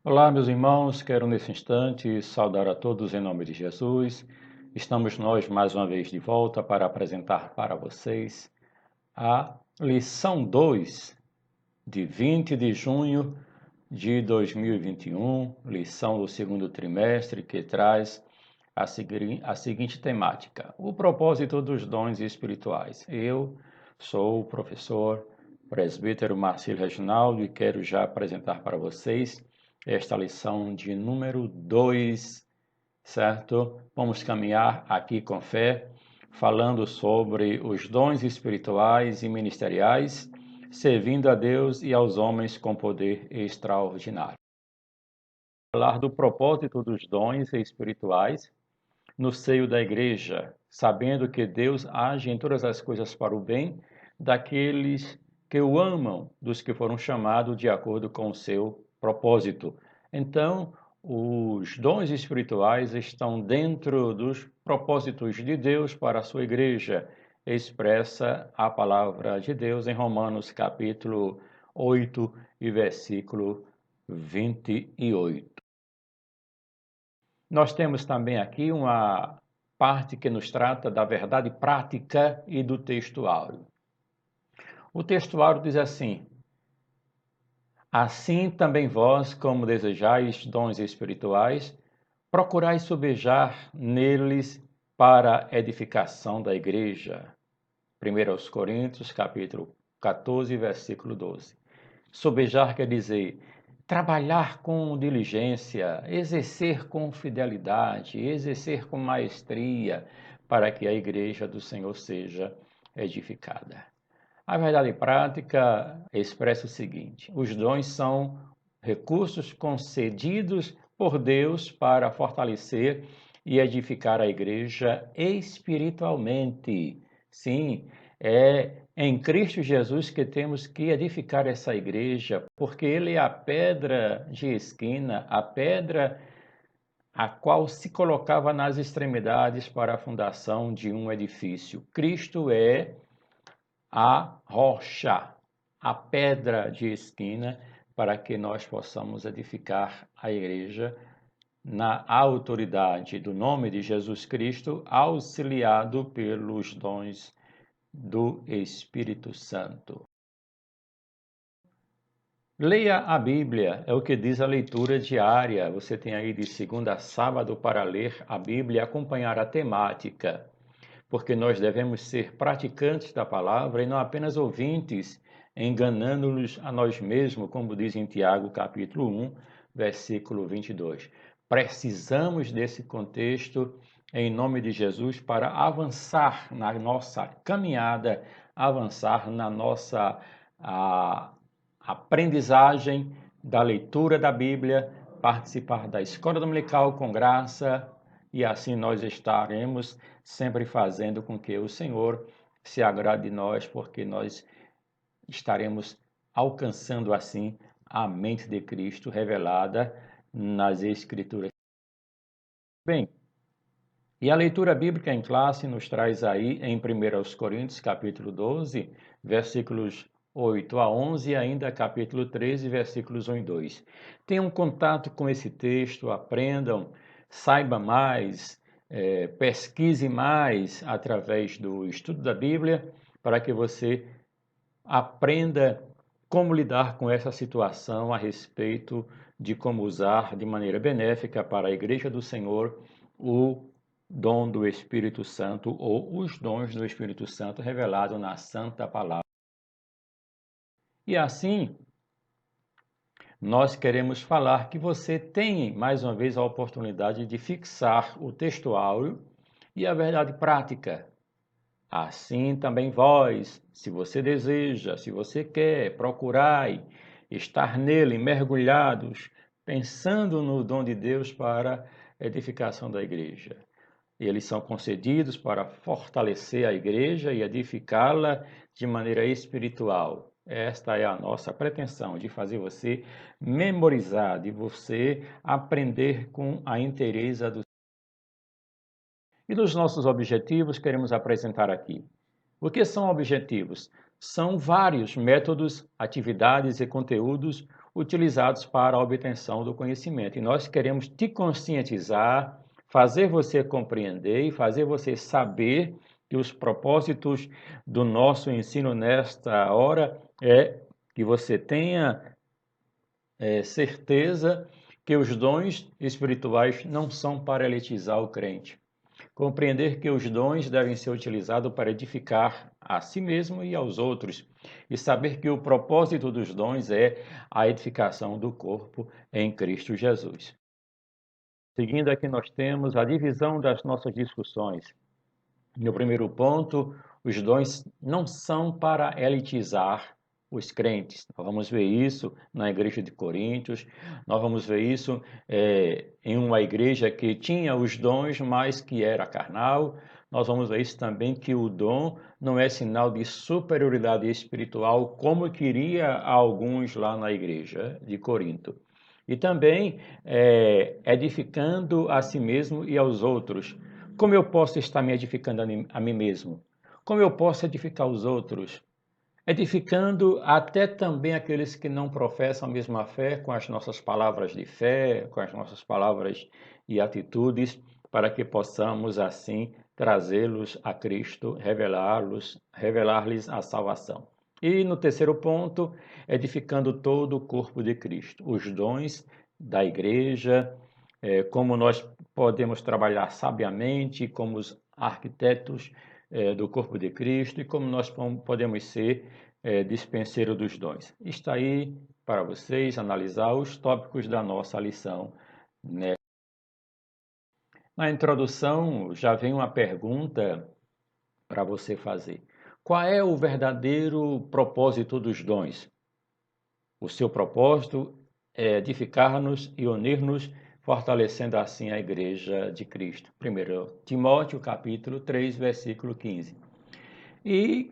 Olá, meus irmãos, quero nesse instante saudar a todos em nome de Jesus. Estamos nós mais uma vez de volta para apresentar para vocês a lição 2 de 20 de junho de 2021, lição do segundo trimestre, que traz a seguinte temática: o propósito dos dons espirituais. Eu sou o professor presbítero Marcílio Reginaldo e quero já apresentar para vocês esta lição de número 2, certo? Vamos caminhar aqui com fé, falando sobre os dons espirituais e ministeriais, servindo a Deus e aos homens com poder extraordinário. Falar do propósito dos dons espirituais no seio da igreja, sabendo que Deus age em todas as coisas para o bem daqueles que o amam, dos que foram chamados de acordo com o seu propósito. Então, os dons espirituais estão dentro dos propósitos de Deus para a sua igreja, expressa a palavra de Deus em Romanos capítulo 8 e versículo 28. Nós temos também aqui uma parte que nos trata da verdade prática e do textuário. O textuário diz assim: assim também vós, como desejais dons espirituais, procurai sobejar neles para a edificação da igreja. 1 Coríntios, capítulo 14, versículo 12. Sobejar quer dizer trabalhar com diligência, exercer com fidelidade, exercer com maestria, para que a igreja do Senhor seja edificada. A verdade prática expressa o seguinte: os dons são recursos concedidos por Deus para fortalecer e edificar a igreja espiritualmente. Sim, é em Cristo Jesus que temos que edificar essa igreja, porque Ele é a pedra de esquina, a pedra a qual se colocava nas extremidades para a fundação de um edifício. Cristo é a rocha, a pedra de esquina, para que nós possamos edificar a igreja na autoridade do nome de Jesus Cristo, auxiliado pelos dons do Espírito Santo. Leia a Bíblia, é o que diz a leitura diária. Você tem aí de segunda a sábado para ler a Bíblia e acompanhar a temática, porque nós devemos ser praticantes da palavra e não apenas ouvintes, enganando-nos a nós mesmos, como diz em Tiago, capítulo 1, versículo 22. Precisamos desse contexto em nome de Jesus para avançar na nossa caminhada, avançar na nossa aprendizagem da leitura da Bíblia, participar da escola dominical com graça, e assim nós estaremos sempre fazendo com que o Senhor se agrade de nós, porque nós estaremos alcançando assim a mente de Cristo revelada nas Escrituras. Bem, e a leitura bíblica em classe nos traz aí em 1 Coríntios, capítulo 12, versículos 8 a 11 e ainda capítulo 13, versículos 1 e 2. Tenham contato com esse texto, aprendam, saiba mais, pesquise mais através do estudo da Bíblia, para que você aprenda como lidar com essa situação a respeito de como usar de maneira benéfica para a Igreja do Senhor o dom do Espírito Santo ou os dons do Espírito Santo revelado na Santa Palavra. E assim, nós queremos falar que você tem, mais uma vez, a oportunidade de fixar o textuário e a verdade prática. Assim também vós, se você deseja, se você quer, procurai estar nele, mergulhados, pensando no dom de Deus para a edificação da igreja. Eles são concedidos para fortalecer a igreja e edificá-la de maneira espiritual. Esta é a nossa pretensão, de fazer você memorizar, de você aprender com a inteireza do. E dos nossos objetivos, queremos apresentar aqui. O que são objetivos? São vários métodos, atividades e conteúdos utilizados para a obtenção do conhecimento. E nós queremos te conscientizar, fazer você compreender e fazer você saber que os propósitos do nosso ensino nesta hora é que você tenha certeza que os dons espirituais não são para elitizar o crente. Compreender que os dons devem ser utilizados para edificar a si mesmo e aos outros. E saber que o propósito dos dons é a edificação do corpo em Cristo Jesus. Seguindo aqui, nós temos a divisão das nossas discussões. No primeiro ponto, os dons não são para elitizar os crentes. Nós vamos ver isso na igreja de Coríntios, nós vamos ver isso em uma igreja que tinha os dons, mas que era carnal. Nós vamos ver isso também, que o dom não é sinal de superioridade espiritual, como queria alguns lá na igreja de Corinto. E também edificando a si mesmo e aos outros. Como eu posso estar me edificando a mim mesmo? Como eu posso edificar os outros? Edificando até também aqueles que não professam a mesma fé, com as nossas palavras de fé, com as nossas palavras e atitudes, para que possamos assim trazê-los a Cristo, revelar-lhes a salvação. E no terceiro ponto, edificando todo o corpo de Cristo, os dons da igreja, como nós podemos trabalhar sabiamente como os arquitetos do corpo de Cristo e como nós podemos ser dispenseiro dos dons. Está aí para vocês analisar os tópicos da nossa lição, né? Na introdução já vem uma pergunta para você fazer. Qual é o verdadeiro propósito dos dons? O seu propósito é edificar-nos e unir-nos, fortalecendo assim a Igreja de Cristo. 1 Timóteo, capítulo 3, versículo 15. E,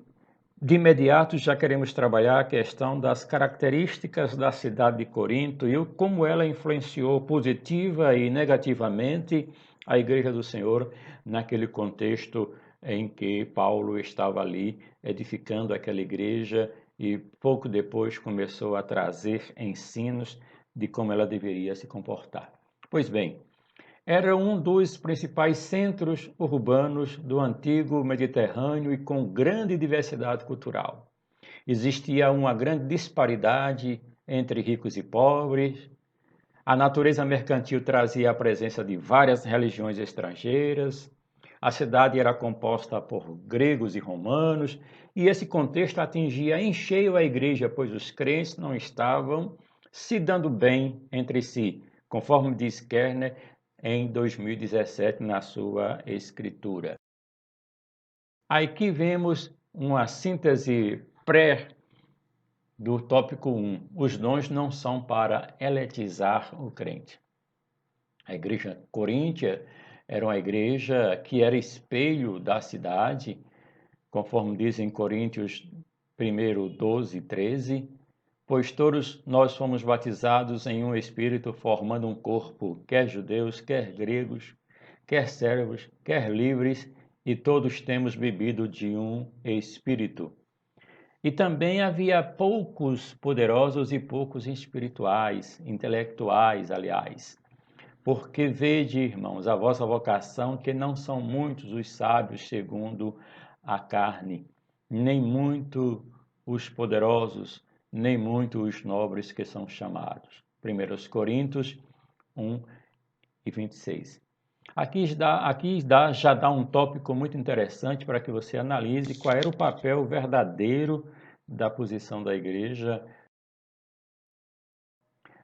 de imediato, já queremos trabalhar a questão das características da cidade de Corinto e como ela influenciou positiva e negativamente a Igreja do Senhor naquele contexto em que Paulo estava ali edificando aquela igreja e pouco depois começou a trazer ensinos de como ela deveria se comportar. Pois bem, era um dos principais centros urbanos do antigo Mediterrâneo e com grande diversidade cultural. Existia uma grande disparidade entre ricos e pobres. A natureza mercantil trazia a presença de várias religiões estrangeiras. A cidade era composta por gregos e romanos, e esse contexto atingia em cheio a igreja, pois os crentes não estavam se dando bem entre si, conforme diz Kerner em 2017 na sua escritura. Aqui vemos uma síntese pré do tópico 1. Os dons não são para eletizar o crente. A igreja coríntia era uma igreja que era espelho da cidade, conforme diz em Coríntios 1, 12, 13, pois todos nós fomos batizados em um espírito, formando um corpo, quer judeus, quer gregos, quer servos, quer livres, e todos temos bebido de um espírito. E também havia poucos poderosos e poucos espirituais, intelectuais, aliás. Porque vede, irmãos, a vossa vocação, que não são muitos os sábios segundo a carne, nem muito os poderosos, nem muito os nobres que são chamados. 1 Coríntios 1 e 26. Aqui já dá um tópico muito interessante para que você analise qual era o papel verdadeiro da posição da igreja.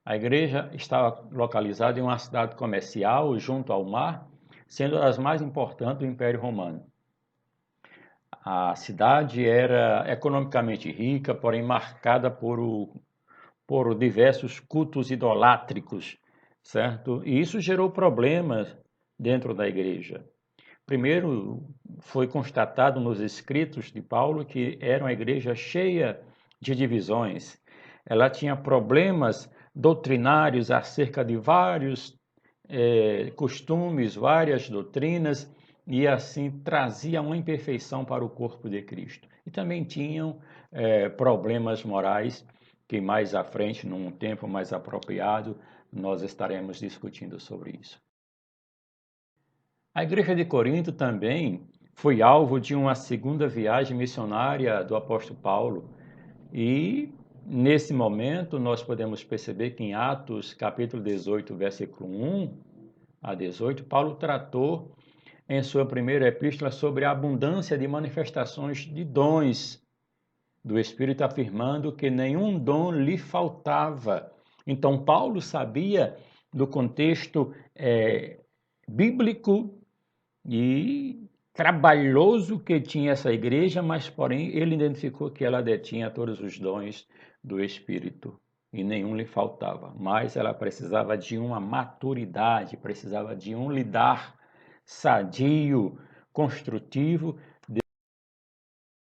A igreja estava localizada em uma cidade comercial junto ao mar, sendo das mais importantes do Império Romano. A cidade era economicamente rica, porém marcada por diversos cultos idolátricos, certo? E isso gerou problemas dentro da igreja. Primeiro, foi constatado nos escritos de Paulo que era uma igreja cheia de divisões. Ela tinha problemas doutrinários acerca de vários costumes, várias doutrinas, e assim trazia uma imperfeição para o corpo de Cristo. E também tinham problemas morais que mais à frente, num tempo mais apropriado, nós estaremos discutindo sobre isso. A igreja de Corinto também foi alvo de uma segunda viagem missionária do apóstolo Paulo e nesse momento nós podemos perceber que em Atos capítulo 18, versículo 1 a 18, Paulo tratou em sua primeira epístola sobre a abundância de manifestações de dons do Espírito, afirmando que nenhum dom lhe faltava. Então Paulo sabia do contexto bíblico e trabalhoso que tinha essa igreja, mas porém ele identificou que ela detinha todos os dons do Espírito e nenhum lhe faltava, mas ela precisava de uma maturidade, precisava de um lidar sadio, construtivo,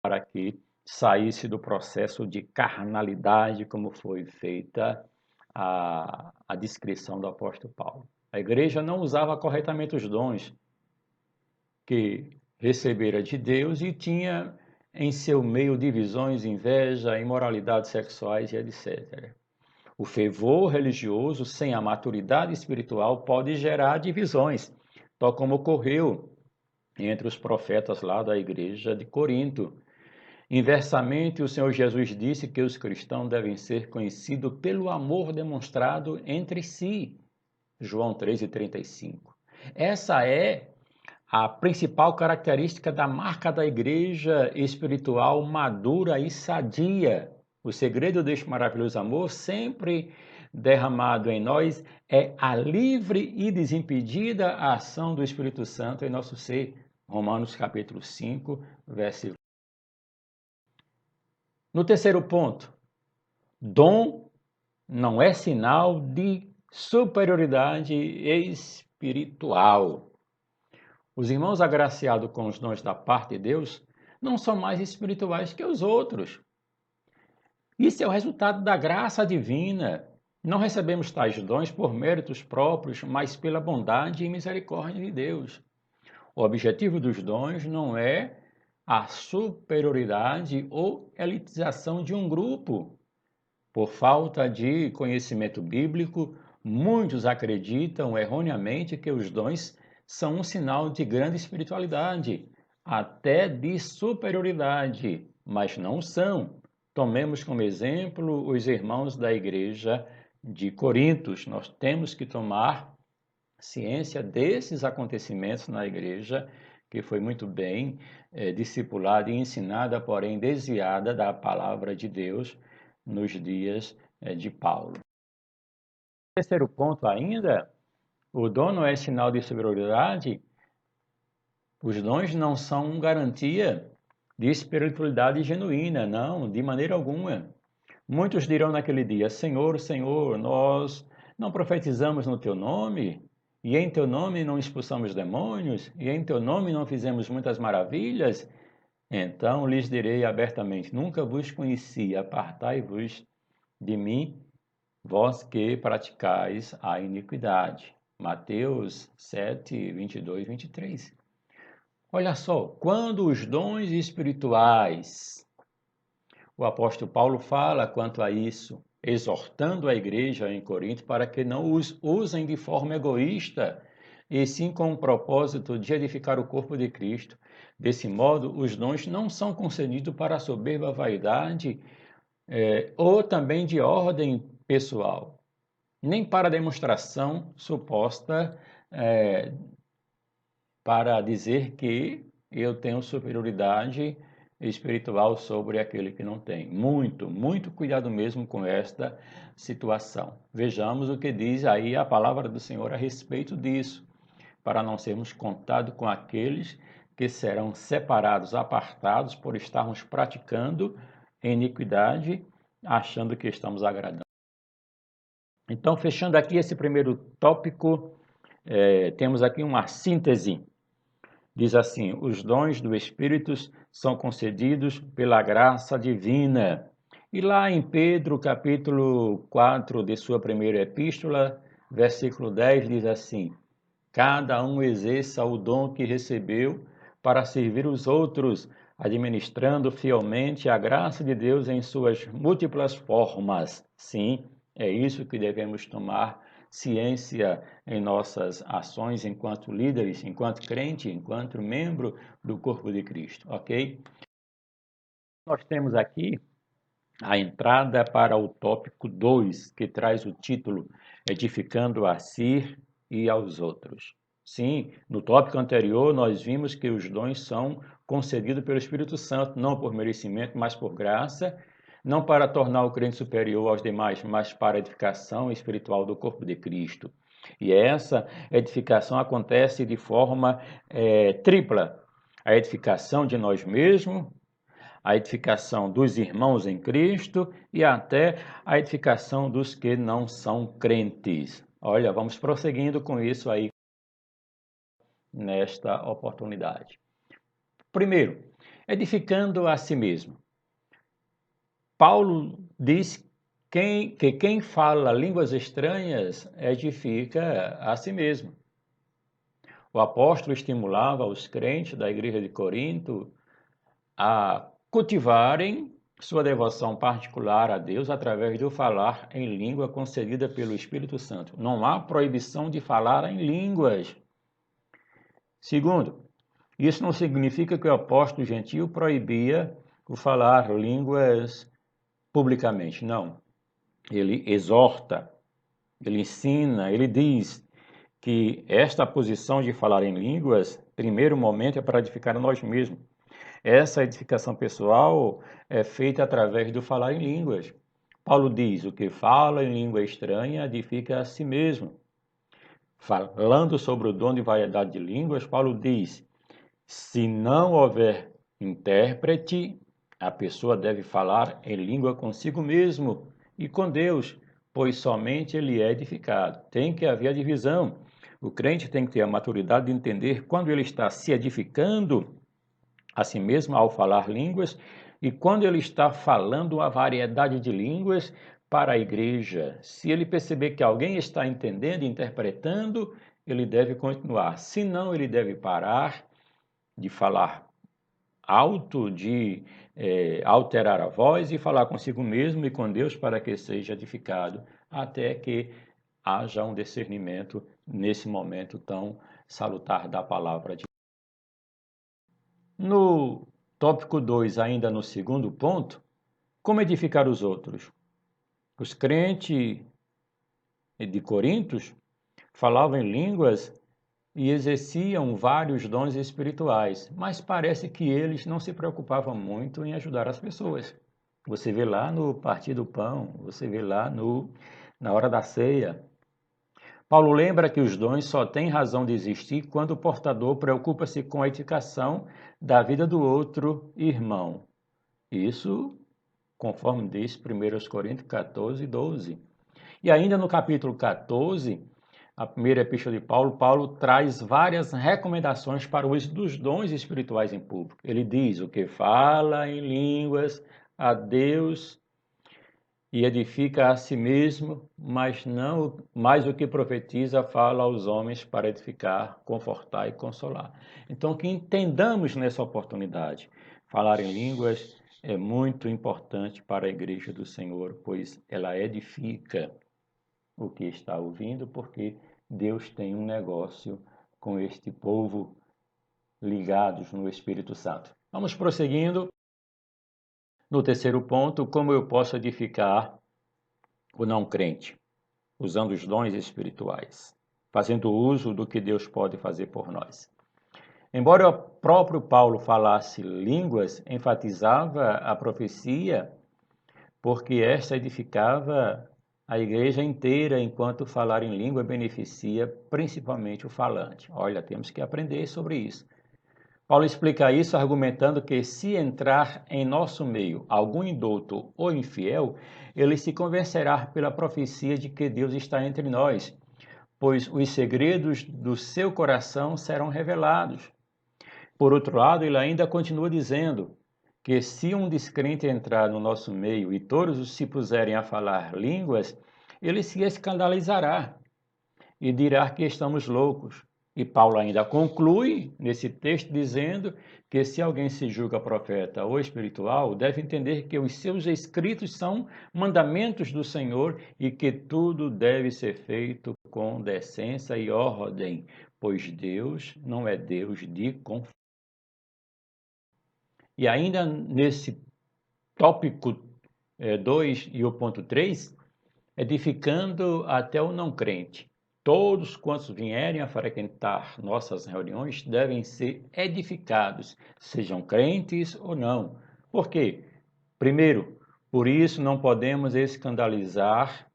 para que saísse do processo de carnalidade, como foi feita a descrição do apóstolo Paulo. A igreja não usava corretamente os dons que recebera de Deus e tinha em seu meio divisões, inveja, imoralidades sexuais e etc. O fervor religioso sem a maturidade espiritual pode gerar divisões, tal como ocorreu entre os profetas lá da igreja de Corinto. Inversamente, o Senhor Jesus disse que os cristãos devem ser conhecidos pelo amor demonstrado entre si. João 3,35. Essa é a principal característica da marca da igreja espiritual madura e sadia. O segredo deste maravilhoso amor, sempre derramado em nós, é a livre e desimpedida ação do Espírito Santo em nosso ser. Romanos capítulo 5, versículo. No terceiro ponto, dom não é sinal de superioridade espiritual. Os irmãos agraciados com os dons da parte de Deus não são mais espirituais que os outros. Isso é o resultado da graça divina. Não recebemos tais dons por méritos próprios, mas pela bondade e misericórdia de Deus. O objetivo dos dons não é a superioridade ou elitização de um grupo. Por falta de conhecimento bíblico, muitos acreditam erroneamente que os dons são um sinal de grande espiritualidade, até de superioridade, mas não são. Tomemos como exemplo os irmãos da igreja de Corintos. Nós temos que tomar ciência desses acontecimentos na igreja, que foi muito bem discipulada e ensinada, porém desviada da palavra de Deus nos dias de Paulo. Terceiro ponto ainda, o dom não é sinal de superioridade. Os dons não são garantia de espiritualidade genuína, não, de maneira alguma. Muitos dirão naquele dia: Senhor, Senhor, nós não profetizamos no teu nome? E em teu nome não expulsamos demônios? E em teu nome não fizemos muitas maravilhas? Então lhes direi abertamente: Nunca vos conheci, apartai-vos de mim, vós que praticais a iniquidade. Mateus 7, 22, 23. Olha só, quando os dons espirituais, o apóstolo Paulo fala quanto a isso, exortando a igreja em Corinto para que não os usem de forma egoísta, e sim com o propósito de edificar o corpo de Cristo. Desse modo, os dons não são concedidos para a soberba vaidade ou também de ordem pessoal, nem para demonstração suposta para dizer que eu tenho superioridade espiritual sobre aquele que não tem. Muito cuidado mesmo com esta situação. Vejamos o que diz aí a palavra do Senhor a respeito disso, para não sermos contados com aqueles que serão separados, apartados por estarmos praticando iniquidade, achando que estamos agradando. Então, fechando aqui esse primeiro tópico, temos aqui uma síntese. Diz assim: os dons do Espírito são concedidos pela graça divina. E lá em Pedro, capítulo 4 de sua primeira epístola, versículo 10, diz assim: cada um exerça o dom que recebeu para servir os outros, administrando fielmente a graça de Deus em suas múltiplas formas. Sim, é isso que devemos tomar ciência em nossas ações enquanto líderes, enquanto crente, enquanto membro do corpo de Cristo, ok? Nós temos aqui a entrada para o tópico 2, que traz o título Edificando a si e aos outros. Sim, no tópico anterior nós vimos que os dons são concedidos pelo Espírito Santo, não por merecimento, mas por graça, não para tornar o crente superior aos demais, mas para a edificação espiritual do corpo de Cristo. E essa edificação acontece de forma tripla. A edificação de nós mesmos, a edificação dos irmãos em Cristo e até a edificação dos que não são crentes. Olha, vamos prosseguindo com isso aí nesta oportunidade. Primeiro, edificando a si mesmo. Paulo diz que quem fala línguas estranhas edifica a si mesmo. O apóstolo estimulava os crentes da igreja de Corinto a cultivarem sua devoção particular a Deus através do falar em língua concedida pelo Espírito Santo. Não há proibição de falar em línguas. Segundo, isso não significa que o apóstolo gentil proibia o falar línguas publicamente. Não. Ele exorta, ele ensina, ele diz que esta posição de falar em línguas, primeiro momento, é para edificar a nós mesmos. Essa edificação pessoal é feita através do falar em línguas. Paulo diz: o que fala em língua estranha edifica a si mesmo. Falando sobre o dom de variedade de línguas, Paulo diz: se não houver intérprete, a pessoa deve falar em língua consigo mesmo e com Deus, pois somente ele é edificado. Tem que haver a divisão. O crente tem que ter a maturidade de entender quando ele está se edificando a si mesmo ao falar línguas e quando ele está falando a variedade de línguas para a igreja. Se ele perceber que alguém está entendendo e interpretando, ele deve continuar. Se não, ele deve parar de falar alto, de alterar a voz e falar consigo mesmo e com Deus para que seja edificado, até que haja um discernimento nesse momento tão salutar da palavra de Deus. No tópico 2, ainda no segundo ponto, como edificar os outros? Os crentes de Corintos falavam em línguas e exerciam vários dons espirituais, mas parece que eles não se preocupavam muito em ajudar as pessoas. Você vê lá no partir do pão, você vê lá na hora da ceia. Paulo lembra que os dons só têm razão de existir quando o portador preocupa-se com a edificação da vida do outro irmão. Isso conforme diz 1 Coríntios 14, 12. E ainda no capítulo 14, a primeira epístola de Paulo, Paulo traz várias recomendações para o uso dos dons espirituais em público. Ele diz: o que fala em línguas a Deus e edifica a si mesmo, mas não mais o que profetiza fala aos homens para edificar, confortar e consolar. Então, que entendamos nessa oportunidade, falar em línguas é muito importante para a igreja do Senhor, pois ela edifica o que está ouvindo, porque Deus tem um negócio com este povo ligados no Espírito Santo. Vamos prosseguindo. No terceiro ponto, como eu posso edificar o não crente, usando os dons espirituais, fazendo uso do que Deus pode fazer por nós. Embora o próprio Paulo falasse línguas, enfatizava a profecia, porque esta edificava a igreja inteira, enquanto falar em língua beneficia principalmente o falante. Olha, temos que aprender sobre isso. Paulo explica isso argumentando que se entrar em nosso meio algum indouto ou infiel, ele se convencerá pela profecia de que Deus está entre nós, pois os segredos do seu coração serão revelados. Por outro lado, ele ainda continua dizendo que se um descrente entrar no nosso meio e todos se puserem a falar línguas, ele se escandalizará e dirá que estamos loucos. E Paulo ainda conclui nesse texto dizendo que se alguém se julga profeta ou espiritual, deve entender que os seus escritos são mandamentos do Senhor e que tudo deve ser feito com decência e ordem, pois Deus não é Deus de confusão. E ainda nesse tópico 2 e o ponto 3, edificando até o não crente. Todos quantos vierem a frequentar nossas reuniões devem ser edificados, sejam crentes ou não. Por quê? Primeiro, por isso não podemos escandalizar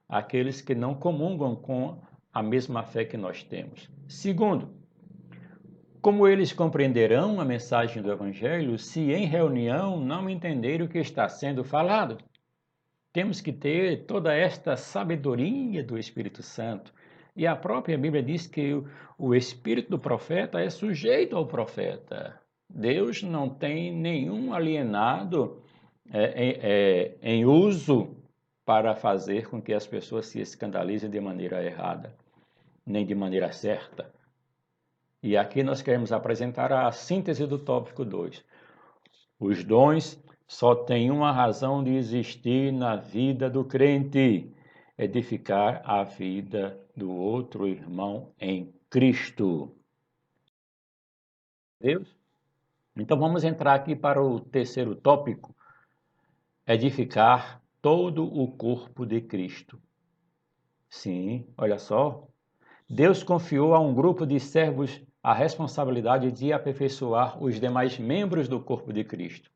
aqueles que não comungam com a mesma fé que nós temos. Segundo, como eles compreenderão a mensagem do Evangelho se em reunião não entenderem o que está sendo falado? Temos que ter toda esta sabedoria do Espírito Santo. E a própria Bíblia diz que o espírito do profeta é sujeito ao profeta. Deus não tem nenhum alienado em uso para fazer com que as pessoas se escandalizem de maneira errada, nem de maneira certa. E aqui nós queremos apresentar a síntese do tópico 2. Os dons só têm uma razão de existir na vida do crente: edificar a vida do outro irmão em Cristo. Deus? Então vamos entrar aqui para o terceiro tópico: edificar todo o corpo de Cristo. Sim, olha só. Deus confiou a um grupo de servos a responsabilidade de aperfeiçoar os demais membros do corpo de Cristo,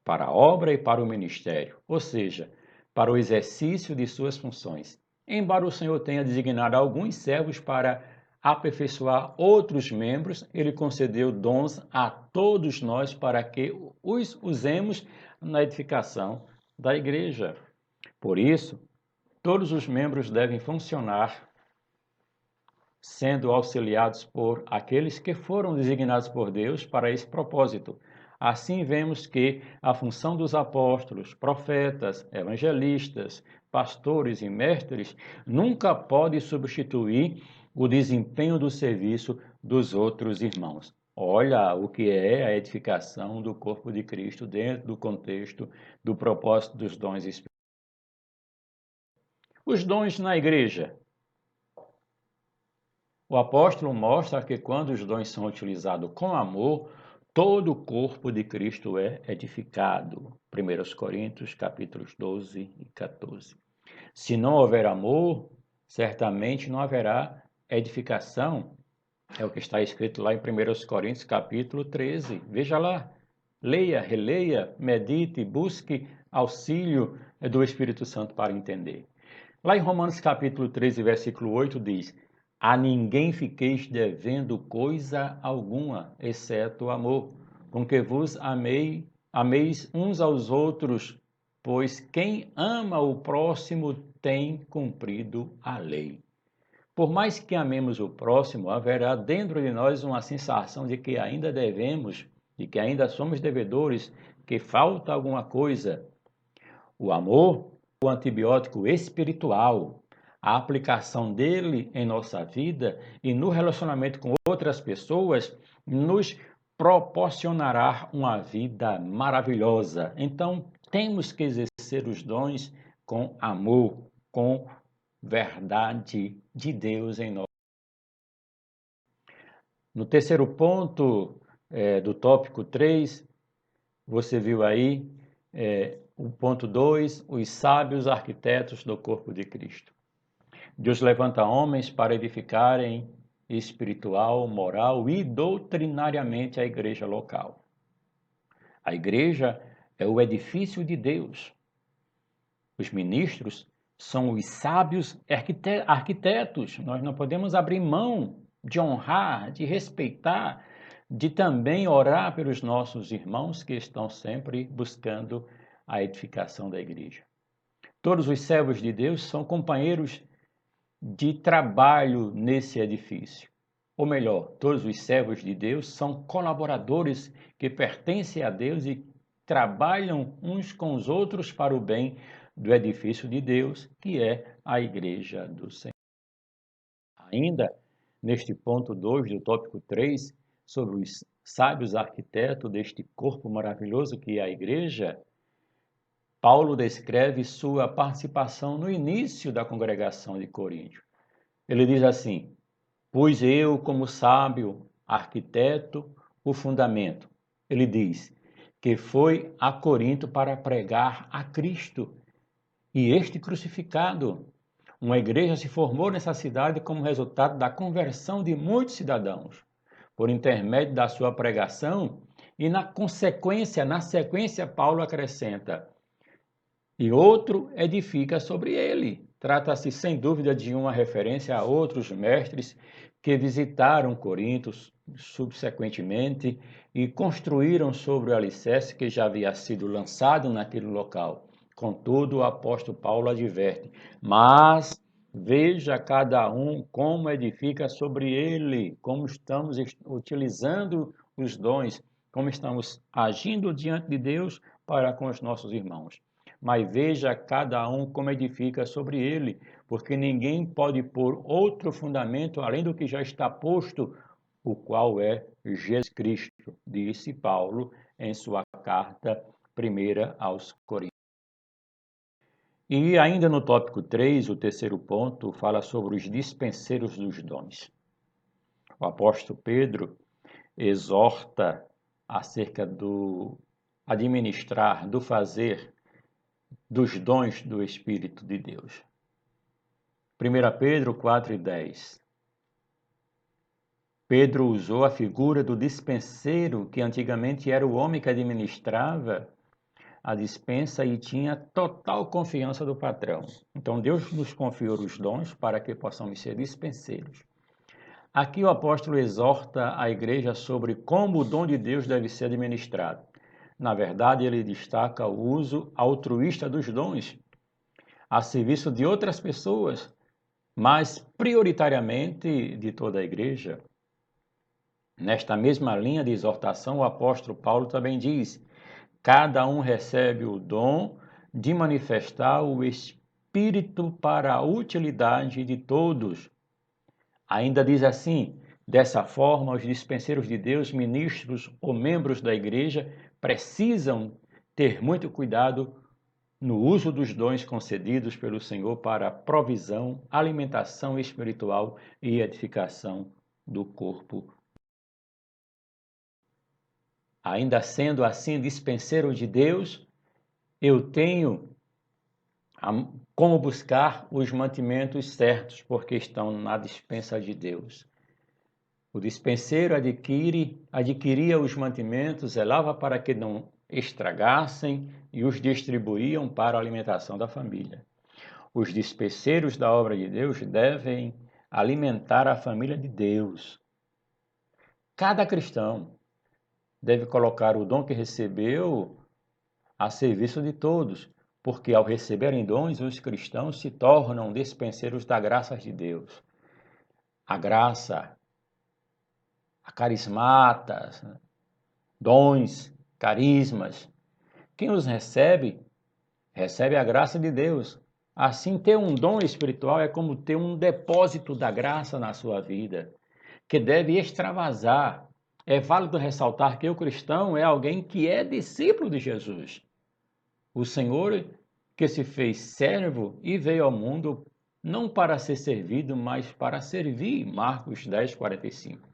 para a obra e para o ministério, ou seja, para o exercício de suas funções. Embora o Senhor tenha designado alguns servos para aperfeiçoar outros membros, ele concedeu dons a todos nós para que os usemos na edificação da igreja. Por isso, todos os membros devem funcionar sendo auxiliados por aqueles que foram designados por Deus para esse propósito. Assim vemos que a função dos apóstolos, profetas, evangelistas, pastores e mestres nunca pode substituir o desempenho do serviço dos outros irmãos. Olha o que é a edificação do corpo de Cristo dentro do contexto do propósito dos dons espirituais. Os dons na igreja. O apóstolo mostra que quando os dons são utilizados com amor, todo o corpo de Cristo é edificado. 1 Coríntios, capítulos 12 e 14. Se não houver amor, certamente não haverá edificação. É o que está escrito lá em 1 Coríntios, capítulo 13. Veja lá, leia, releia, medite, busque auxílio do Espírito Santo para entender. Lá em Romanos, capítulo 13, versículo 8, diz: a ninguém fiqueis devendo coisa alguma, exceto o amor, com que vos ameis uns aos outros, pois quem ama o próximo tem cumprido a lei. Por mais que amemos o próximo, haverá dentro de nós uma sensação de que ainda devemos, de que ainda somos devedores, que falta alguma coisa. O amor, o antibiótico espiritual, a aplicação dele em nossa vida e no relacionamento com outras pessoas nos proporcionará uma vida maravilhosa. Então, temos que exercer os dons com amor, com verdade de Deus em nós. No terceiro ponto do tópico 3, você viu aí o ponto 2, os sábios arquitetos do corpo de Cristo. Deus levanta homens para edificarem espiritual, moral e doutrinariamente a igreja local. A igreja é o edifício de Deus. Os ministros são os sábios arquitetos. Nós não podemos abrir mão de honrar, de respeitar, de também orar pelos nossos irmãos que estão sempre buscando a edificação da igreja. Todos os servos de Deus são companheiros de trabalho nesse edifício. Ou melhor, todos os servos de Deus são colaboradores que pertencem a Deus e trabalham uns com os outros para o bem do edifício de Deus, que é a igreja do Senhor. Ainda neste ponto 2 do tópico 3, sobre os sábios arquitetos deste corpo maravilhoso que é a igreja, Paulo descreve sua participação no início da congregação de Corinto. Ele diz assim: "Pus eu, como sábio arquiteto, o fundamento." Ele diz que foi a Corinto para pregar a Cristo e este crucificado. Uma igreja se formou nessa cidade como resultado da conversão de muitos cidadãos, por intermédio da sua pregação, e na sequência, Paulo acrescenta: "E outro edifica sobre ele." Trata-se, sem dúvida, de uma referência a outros mestres que visitaram Corinto subsequentemente e construíram sobre o alicerce que já havia sido lançado naquele local. Contudo, o apóstolo Paulo adverte: "Mas veja cada um como edifica sobre ele, como estamos utilizando os dons, como estamos agindo diante de Deus para com os nossos irmãos. Mas veja cada um como edifica sobre ele, porque ninguém pode pôr outro fundamento além do que já está posto, o qual é Jesus Cristo", disse Paulo em sua carta 1 aos Coríntios. E ainda no tópico 3, o terceiro ponto, fala sobre os dispenseiros dos dons. O apóstolo Pedro exorta acerca do administrar, do fazer dos dons do Espírito de Deus. 1 Pedro 4:10. Pedro usou a figura do dispenseiro, que antigamente era o homem que administrava a dispensa e tinha total confiança do patrão. Então Deus nos confiou os dons para que possamos ser dispenseiros. Aqui o apóstolo exorta a igreja sobre como o dom de Deus deve ser administrado. Na verdade, ele destaca o uso altruísta dos dons, a serviço de outras pessoas, mas prioritariamente de toda a igreja. Nesta mesma linha de exortação, o apóstolo Paulo também diz: "Cada um recebe o dom de manifestar o Espírito para a utilidade de todos." Ainda diz assim: "Dessa forma, os dispenseiros de Deus, ministros ou membros da igreja, precisam ter muito cuidado no uso dos dons concedidos pelo Senhor para a provisão, alimentação espiritual e edificação do corpo." Ainda sendo assim dispenseiro de Deus, eu tenho como buscar os mantimentos certos, porque estão na dispensa de Deus. O dispenseiro adquiria os mantimentos, zelava para que não estragassem e os distribuíam para a alimentação da família. Os dispenseiros da obra de Deus devem alimentar a família de Deus. Cada cristão deve colocar o dom que recebeu a serviço de todos, porque ao receberem dons, os cristãos se tornam dispenseiros da graça de Deus. A graça, a carismatas, dons, carismas. Quem os recebe, recebe a graça de Deus. Assim, ter um dom espiritual é como ter um depósito da graça na sua vida, que deve extravasar. É válido ressaltar que o cristão é alguém que é discípulo de Jesus. O Senhor que se fez servo e veio ao mundo não para ser servido, mas para servir. Marcos 10:45.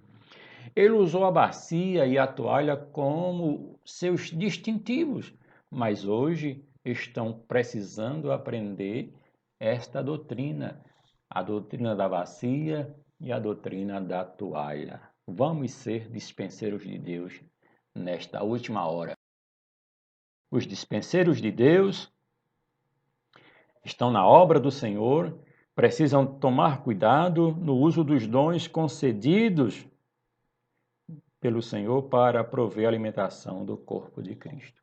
Ele usou a bacia e a toalha como seus distintivos, mas hoje estão precisando aprender esta doutrina, a doutrina da bacia e a doutrina da toalha. Vamos ser dispenseiros de Deus nesta última hora. Os dispenseiros de Deus estão na obra do Senhor, precisam tomar cuidado no uso dos dons concedidos pelo Senhor para prover a alimentação do corpo de Cristo.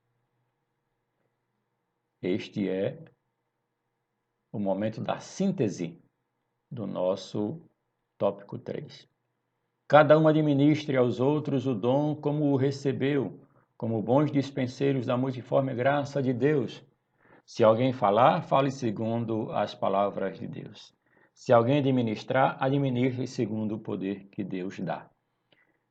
Este é o momento da síntese do nosso tópico 3. Cada um administre aos outros o dom como o recebeu, como bons dispenseiros da multiforme graça de Deus. Se alguém falar, fale segundo as palavras de Deus. Se alguém administrar, administre segundo o poder que Deus dá,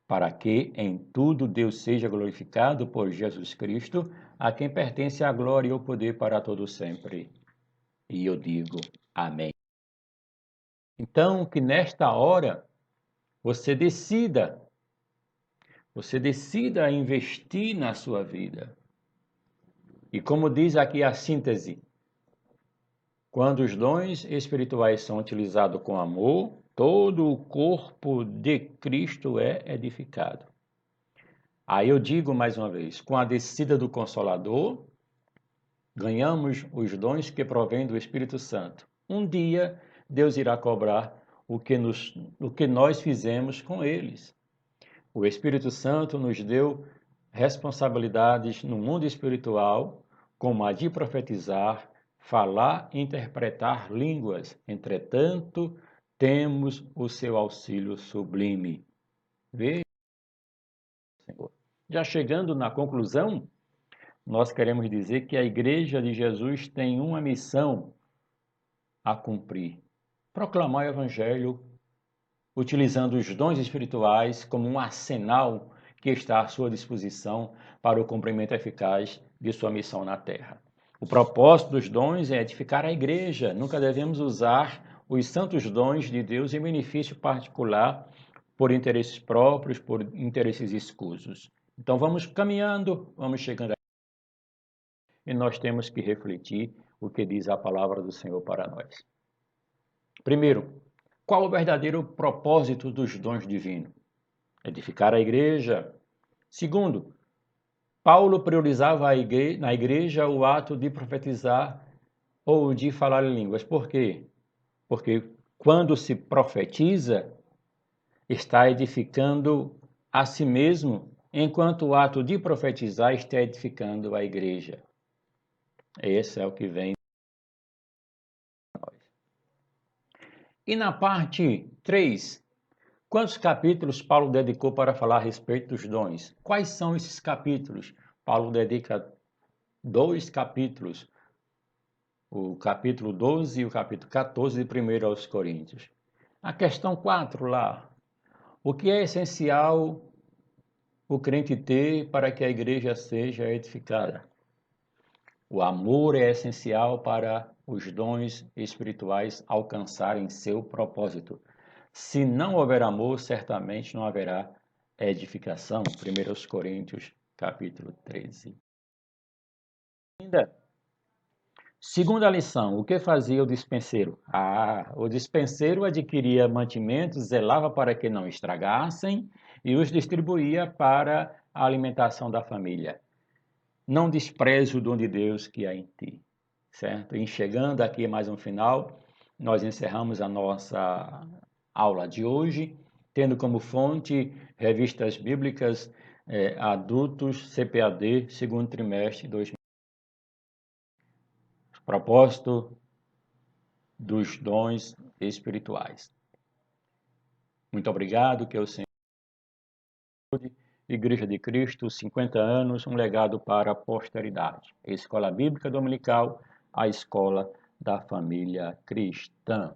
para que em tudo Deus seja glorificado por Jesus Cristo, a quem pertence a glória e o poder para todo sempre. E eu digo amém. Então, que nesta hora você decida investir na sua vida. E como diz aqui a síntese, quando os dons espirituais são utilizados com amor, todo o corpo de Cristo é edificado. Aí eu digo mais uma vez, com a descida do Consolador, ganhamos os dons que provêm do Espírito Santo. Um dia, Deus irá cobrar o que nós fizemos com eles. O Espírito Santo nos deu responsabilidades no mundo espiritual, como a de profetizar, falar e interpretar línguas. Entretanto, temos o seu auxílio sublime. Veja, Senhor. Já chegando na conclusão, nós queremos dizer que a Igreja de Jesus tem uma missão a cumprir: proclamar o Evangelho, utilizando os dons espirituais como um arsenal que está à sua disposição para o cumprimento eficaz de sua missão na terra. O propósito dos dons é edificar a igreja. Nunca devemos usar os santos dons de Deus em benefício particular por interesses próprios, por interesses escusos. Então vamos caminhando, vamos chegando e nós temos que refletir o que diz a palavra do Senhor para nós. Primeiro, qual o verdadeiro propósito dos dons divinos? Edificar a igreja. Segundo, Paulo priorizava na igreja o ato de profetizar ou de falar em línguas. Por quê? Porque quando se profetiza, está edificando a si mesmo, enquanto o ato de profetizar está edificando a igreja. Esse é o que vem. E na parte 3, quantos capítulos Paulo dedicou para falar a respeito dos dons? Quais são esses capítulos? Paulo dedica 2 capítulos, o capítulo 12 e o capítulo 14 de 1 aos Coríntios. A questão 4 lá, o que é essencial o crente ter para que a igreja seja edificada? O amor é essencial para os dons espirituais alcançarem seu propósito. Se não houver amor, certamente não haverá edificação. 1 Coríntios, capítulo 13. Ainda, segunda lição, o que fazia o dispenseiro? O dispenseiro adquiria mantimentos, zelava para que não estragassem e os distribuía para a alimentação da família. Não despreze o dom de Deus que há em ti, certo? E chegando aqui mais um final, nós encerramos a nossa aula de hoje, tendo como fonte revistas bíblicas adultos CPAD, segundo trimestre 2020. Propósito dos dons espirituais. Muito obrigado, que o Senhor, Igreja de Cristo, 50 anos, um legado para a posteridade. Escola Bíblica Dominical, a escola da família cristã.